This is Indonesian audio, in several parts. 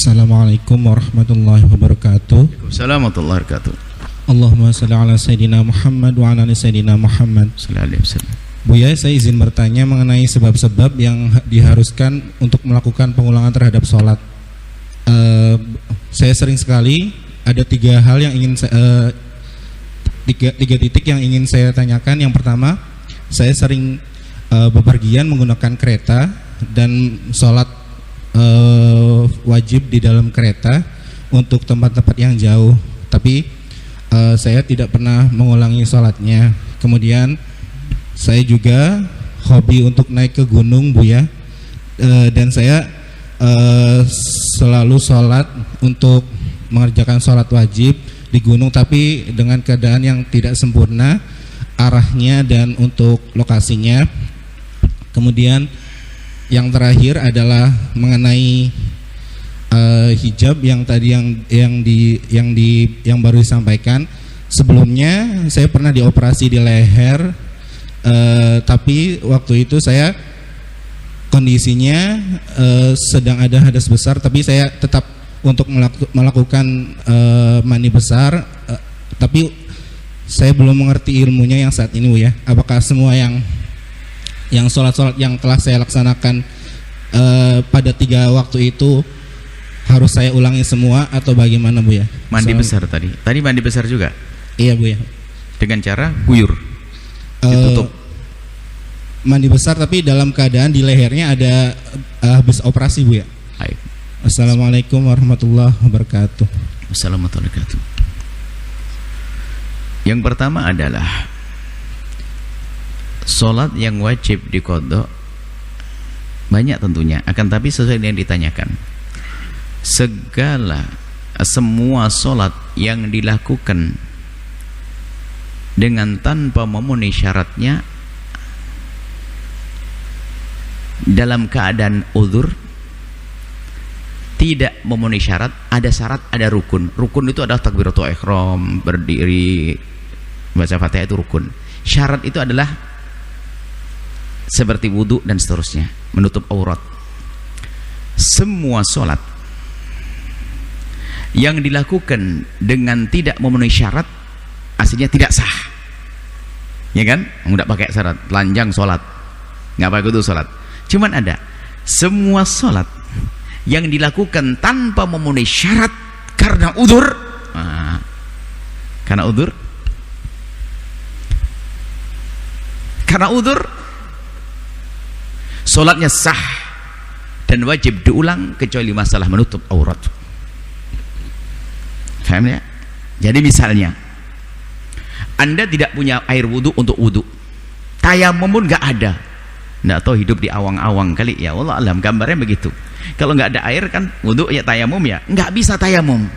Assalamualaikum warahmatullahi wabarakatuh. Assalamualaikum warahmatullahi wabarakatuh. Allahumma salli ala Sayyidina Muhammad wa ala ali Sayyidina Muhammad. Sallallahu alaihi wasallam. Buya, saya izin bertanya mengenai sebab-sebab yang diharuskan untuk melakukan pengulangan terhadap sholat. Saya sering sekali ada tiga hal yang ingin tiga titik yang ingin saya tanyakan. Yang pertama, saya sering bepergian menggunakan kereta dan sholat wajib di dalam kereta untuk tempat-tempat yang jauh, tapi saya tidak pernah mengulangi sholatnya. Kemudian saya juga hobi untuk naik ke gunung, Buya, dan saya selalu sholat untuk mengerjakan sholat wajib di gunung, tapi dengan keadaan yang tidak sempurna arahnya dan untuk lokasinya. Kemudian yang terakhir adalah mengenai hijab yang tadi yang baru disampaikan. Sebelumnya saya pernah dioperasi di leher, tapi waktu itu saya kondisinya sedang ada hadas besar, tapi saya tetap untuk melakukan mani besar, tapi saya belum mengerti ilmunya yang saat ini, Bu, ya. Apakah semua yang sholat-sholat yang telah saya laksanakan pada 3 waktu itu harus saya ulangi semua atau bagaimana, Bu, ya? Mandi besar tadi mandi besar juga? Iya, Bu, ya. Dengan cara guyur, ditutup. Mandi besar tapi dalam keadaan di lehernya ada habis operasi, Bu, ya. Baik. Assalamualaikum warahmatullahi wabarakatuh. Assalamualaikum warahmatullahi wabarakatuh. Yang pertama adalah sholat yang wajib diqadha banyak tentunya, akan tapi sesuai dengan ditanyakan. Semua sholat yang dilakukan dengan tanpa memenuhi syaratnya dalam keadaan uzur, tidak memenuhi syarat, ada syarat, ada rukun. Rukun itu adalah takbiratul ihram, berdiri, baca Fatihah, itu rukun. Syarat itu adalah seperti wudu dan seterusnya, menutup aurat. Semua sholat yang dilakukan dengan tidak memenuhi syarat aslinya tidak sah, ya kan? Nggak pakai syarat, telanjang sholat, nggak pakai wudu sholat. Cuman ada semua sholat yang dilakukan tanpa memenuhi syarat karena udzur, karena udzur, sholatnya sah dan wajib diulang kecuali masalah menutup aurat. Paham ya? Jadi misalnya Anda tidak punya air wudu untuk wudu, tayamum pun nggak ada, nggak tahu hidup di awang-awang kali ya, wallah alam, gambarnya begitu. Kalau nggak ada air kan wudu ya tayamum, ya nggak bisa tayamum,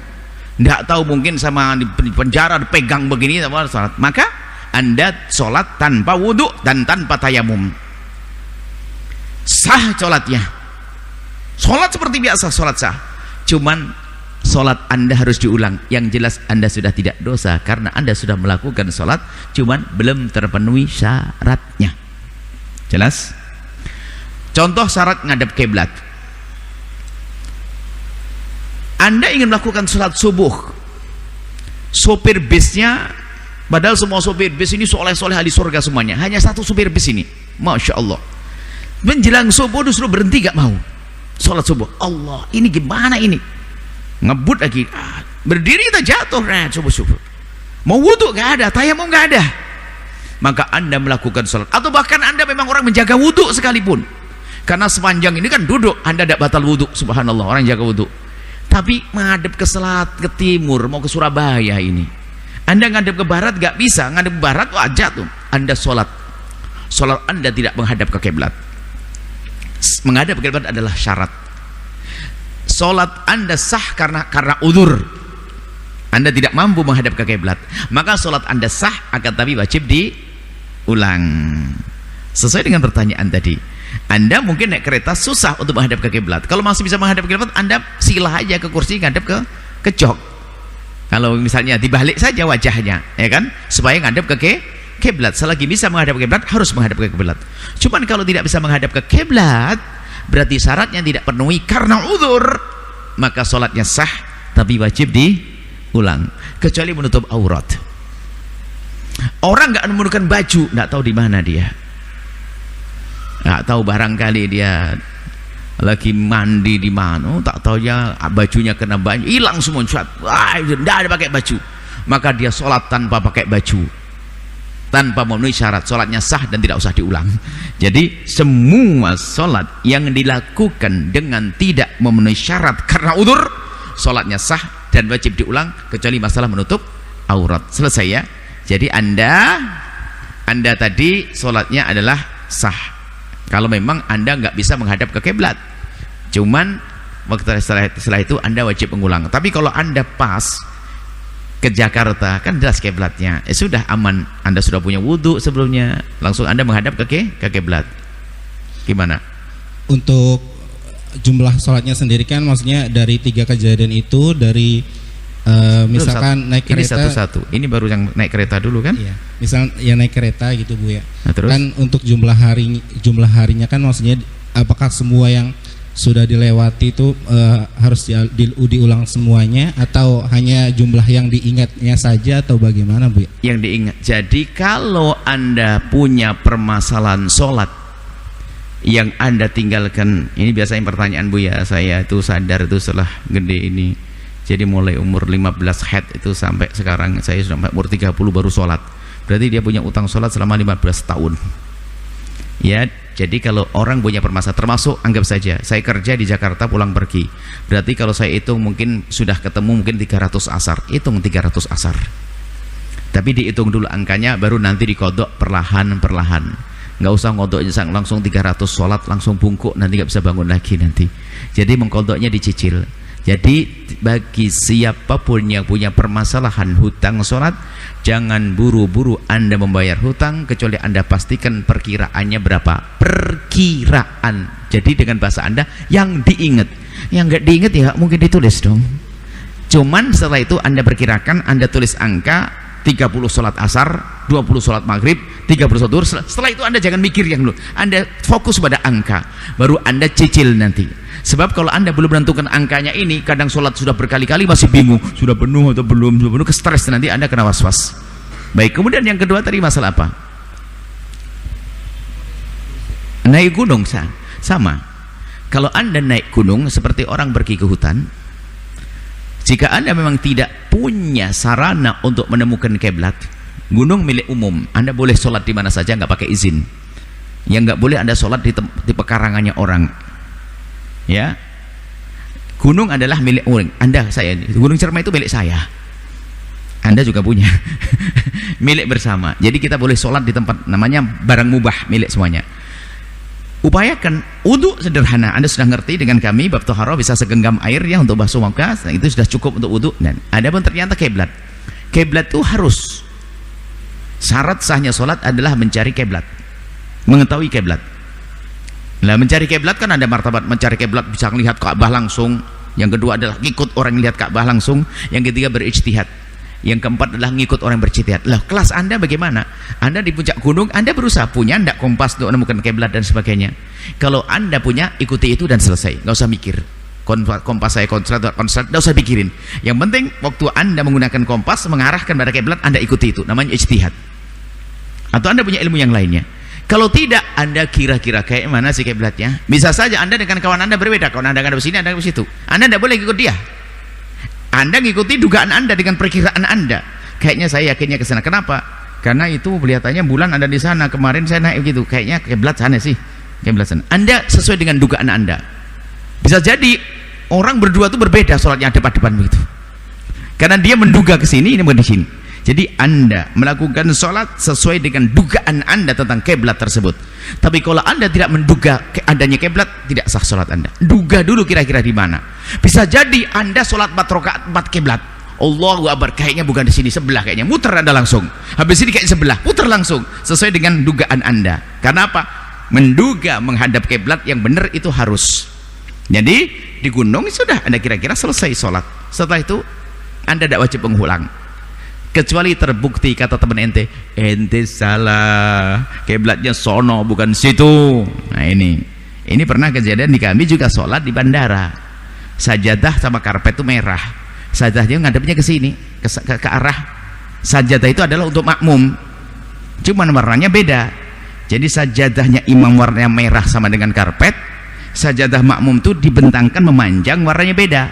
nggak tahu mungkin sama di penjara dipegang begini sama sholat, maka Anda sholat tanpa wudu dan tanpa tayamum, sah sholatnya. Sholat seperti biasa, sholat sah, cuman sholat Anda harus diulang. Yang jelas Anda sudah tidak dosa karena Anda sudah melakukan sholat, cuman belum terpenuhi syaratnya. Jelas? Contoh syarat ngadep kiblat. Anda ingin melakukan sholat subuh, sopir bisnya, padahal semua sopir bis ini soleh-soleh ahli surga semuanya, hanya satu sopir bis ini, Masya Allah, menjelang subuh disuruh berhenti, gak mau sholat subuh. Allah, ini gimana ini? Ngebut lagi, berdiri kita jatuh, subuh-subuh. Mau wudhu gak ada, tayamum gak ada, maka Anda melakukan sholat. Atau bahkan Anda memang orang menjaga wudhu sekalipun, karena sepanjang ini kan duduk, Anda tidak batal wudhu, subhanallah, orang jaga wudhu. Tapi menghadap ke selat, ke timur, mau ke Surabaya ini, Anda ngadep ke barat gak bisa, ngadep ke barat wajah tuh, Anda sholat Anda tidak menghadap ke kiblat. Menghadap ke kiblat adalah syarat. Sholat Anda sah karena udzur, Anda tidak mampu menghadap ke kiblat, maka sholat Anda sah, akan tapi wajib diulang. Sesuai dengan pertanyaan tadi, Anda mungkin naik kereta susah untuk menghadap ke kiblat. Kalau masih bisa menghadap ke kiblat, Anda sila aja ke kursi, ngadep ke jok. Kalau misalnya dibalik saja wajahnya, ya kan, supaya ngadep ke kiblat. Selagi bisa menghadap ke kiblat, harus menghadap ke kiblat. Cuman kalau tidak bisa menghadap ke kiblat, berarti syaratnya tidak penuhi karena udzur. maka sholatnya sah, tapi wajib diulang. Kecuali menutup aurat. Orang nggak menemukan baju, nggak tahu di mana dia, nggak tahu, barangkali dia lagi mandi di mana, tak tahu ya bajunya kena banyu, hilang semua, tidak ada pakai baju, maka dia sholat tanpa pakai baju, tanpa memenuhi syarat, sholatnya sah dan tidak usah diulang. Jadi semua sholat yang dilakukan dengan tidak memenuhi syarat karena udzur, sholatnya sah dan wajib diulang, kecuali masalah menutup aurat. Selesai ya. Jadi anda tadi sholatnya adalah sah kalau memang anda nggak bisa menghadap ke kiblat, cuman waktu setelah itu anda wajib mengulang. Tapi kalau anda pas ke Jakarta, kan jelas kiblatnya, sudah aman, anda sudah punya wudhu sebelumnya, langsung anda menghadap ke kiblat. Gimana untuk jumlah sholatnya sendiri? Kan maksudnya dari 3 kejadian itu, dari misalkan naik kereta, ini satu-satu, ini baru yang naik kereta dulu kan? Iya, misal ya naik kereta gitu Bu ya. Nah, terus? Kan untuk jumlah harinya kan maksudnya apakah semua yang sudah dilewati itu harus diulang semuanya, atau hanya jumlah yang diingatnya saja, atau bagaimana Bu ya? Yang diingat. Jadi kalau anda punya permasalahan sholat yang anda tinggalkan, ini biasanya pertanyaan Bu ya, saya itu sadar itu setelah gede ini. Jadi mulai umur 15 head itu sampai sekarang saya sudah umur 30 baru sholat. Berarti dia punya utang sholat selama 15 tahun. Ya, jadi kalau orang punya permasalahan, termasuk anggap saja saya kerja di Jakarta pulang pergi. Berarti kalau saya hitung mungkin sudah ketemu mungkin 300 asar. Hitung 300 asar. Tapi dihitung dulu angkanya, baru nanti dikodok perlahan-perlahan. Nggak usah ngodoknya langsung 300 sholat langsung bungkuk, nanti nggak bisa bangun lagi nanti. Jadi mengkodoknya dicicil. Jadi bagi siapapun yang punya permasalahan hutang sholat, jangan buru-buru anda membayar hutang kecuali anda pastikan perkiraannya berapa. Perkiraan. Jadi dengan bahasa anda yang diingat. Yang nggak diingat ya mungkin ditulis dong. Cuman setelah itu anda perkirakan, anda tulis angka 30 sholat asar, 20 sholat maghrib, 30 sholat duhur. Setelah itu anda jangan mikir yang dulu, anda fokus pada angka, baru anda cicil nanti. Sebab kalau anda belum menentukan angkanya ini, kadang sholat sudah berkali-kali masih bingung, sudah penuh atau belum, sudah penuh, kestres, nanti anda kena was-was. Baik, kemudian yang kedua tadi masalah apa? Naik gunung sama. Kalau anda naik gunung seperti orang pergi ke hutan, jika anda memang tidak punya sarana untuk menemukan kiblat, gunung milik umum, anda boleh sholat di mana saja nggak pakai izin. Yang nggak boleh anda sholat di pekarangannya orang. Ya, gunung adalah milik orang. Saya, Gunung Cermai itu milik saya. Anda juga punya, milik bersama. Jadi kita boleh sholat di tempat namanya barang mubah, milik semuanya. Upayakan wudu sederhana. Anda sudah ngerti dengan kami bab thaharah, bisa segenggam air ya untuk basuh muka, itu sudah cukup untuk wudu. Dan ada pun ternyata kiblat. Kiblat itu harus, syarat sahnya sholat adalah mencari kiblat, mengetahui kiblat. Nah, mencari kiblat kan ada martabat. Mencari kiblat bisa melihat Ka'bah langsung. Yang kedua adalah ngikut orang yang lihat Ka'bah langsung. Yang ketiga berijtihad. Yang keempat adalah ngikut orang yang berijtihad. Lah, kelas anda bagaimana? Anda di puncak gunung, anda berusaha punya ndak kompas untuk menemukan kiblat dan sebagainya. Kalau anda punya, ikuti itu dan selesai. Nggak usah mikir. Kompas saya konslet, nggak usah pikirin. Yang penting waktu anda menggunakan kompas mengarahkan pada kiblat, anda ikuti itu. Namanya ijtihad. Atau anda punya ilmu yang lainnya. Kalau tidak, anda kira-kira kayak mana sih kiblatnya? Bisa saja anda dengan kawan anda berbeda. Kawan anda ada di sini, anda di situ. Anda tidak boleh ikut dia. Anda ngikuti dugaan anda dengan perkiraan anda. Kayaknya saya yakinnya ke sana. Kenapa? Karena itu kelihatannya bulan ada di sana. Kemarin saya naik gitu. Kayaknya kiblat sana sih. Kiblat sana. Anda sesuai dengan dugaan anda. Bisa jadi orang berdua itu berbeda sholatnya depan-depan begitu. Karena dia menduga ke sini, ini bukan di sini. Jadi anda melakukan sholat sesuai dengan dugaan anda tentang kiblat tersebut. Tapi kalau anda tidak menduga adanya kiblat, tidak sah sholat anda. Duga dulu kira-kira di mana. Bisa jadi anda sholat 4 rakaat 4 kiblat. Allahu Akbar, kayaknya bukan di sini, sebelah kayaknya. Muter anda langsung. Habis ini kayak sebelah, putar langsung sesuai dengan dugaan anda. Karena apa? Menduga menghadap kiblat yang benar itu harus. Jadi di gunung sudah anda kira-kira selesai sholat. Setelah itu anda tidak wajib mengulang. Kecuali terbukti kata teman ente salah, kiblatnya sono bukan situ. Nah ini pernah kejadian di kami juga sholat di bandara. sajadah sama karpet itu merah, sajadahnya ngadepnya ke sini, ke arah sajadah itu adalah untuk makmum, cuman warnanya beda. Jadi sajadahnya imam warnanya merah sama dengan karpet, sajadah makmum itu dibentangkan memanjang warnanya beda.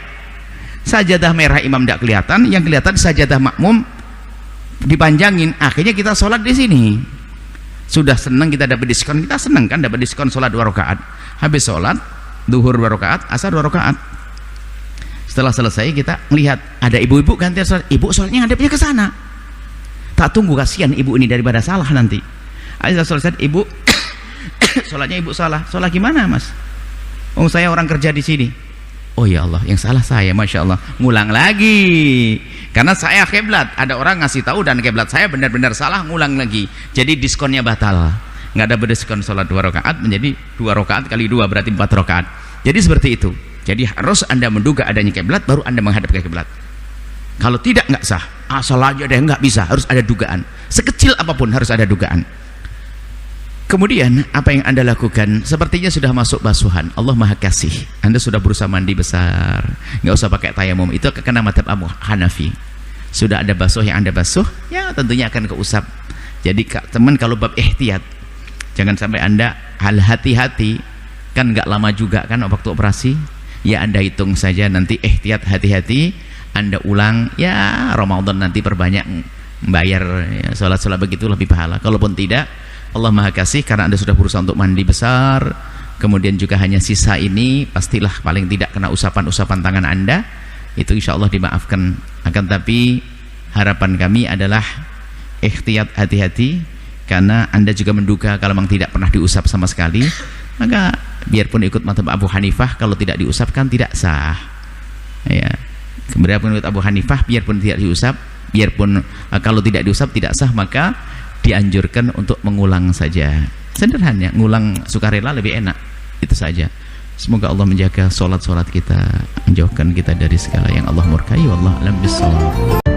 Sajadah merah imam tidak kelihatan, yang kelihatan sajadah makmum dipanjangin. Akhirnya kita sholat di sini. Sudah senang kita dapat diskon, kita senang kan dapat diskon sholat 2 rakaat. Habis sholat duhur 2 rakaat, asar 2 rakaat. Setelah selesai kita melihat ada ibu-ibu gantian sholat, ibu sholatnya ngadepnya ke sana. Tak tunggu, kasihan ibu ini daripada salah nanti. Ayo selesai, ibu sholatnya ibu salah. Sholat gimana mas? Oh saya orang kerja di sini. Oh ya Allah, yang salah saya, masya Allah. Ngulang lagi, karena saya kiblat. Ada orang ngasih tahu dan kiblat saya benar-benar salah, ngulang lagi. Jadi diskonnya batal. Nggak ada berdiskon sholat 2 rakaat menjadi 2 rakaat kali 2 berarti 4 rakaat. Jadi seperti itu. Jadi harus Anda menduga adanya kiblat baru Anda menghadap ke kiblat. Kalau tidak nggak sah. Asal aja deh nggak bisa, harus ada dugaan. Sekecil apapun harus ada dugaan. Kemudian apa yang Anda lakukan? Sepertinya sudah masuk basuhan. Allah Maha Kasih. Anda sudah berusaha mandi besar, nggak usah pakai tayamum. Itu kena mazhab Abu Hanafi. Sudah ada basuh yang Anda basuh, ya tentunya akan keusap. Jadi teman kalau bab ihtiyat, jangan sampai Anda hati-hati. Kan nggak lama juga kan waktu operasi. Ya Anda hitung saja nanti ihtiyat, hati-hati. Anda ulang, ya Ramadan nanti perbanyak membayar ya, sholat-sholat begitu lebih pahala. Kalaupun tidak, Allah Maha Kasih, karena Anda sudah berusaha untuk mandi besar, kemudian juga hanya sisa ini, pastilah paling tidak kena usapan-usapan tangan Anda, itu insya Allah dimaafkan. Akan tapi harapan kami adalah ihtiyat, hati-hati, karena Anda juga menduga kalau memang tidak pernah diusap sama sekali, maka biarpun ikut mazhab Abu Hanifah, kalau tidak diusapkan tidak sah. Ya, kemudian menurut Abu Hanifah, biarpun tidak diusap, biarpun kalau tidak diusap tidak sah, maka dianjurkan untuk mengulang saja. Sederhana, ngulang sukarela lebih enak. Itu saja. Semoga Allah menjaga sholat-sholat kita, menjauhkan kita dari segala yang Allah murkai. Wallahu a'lam bishawab.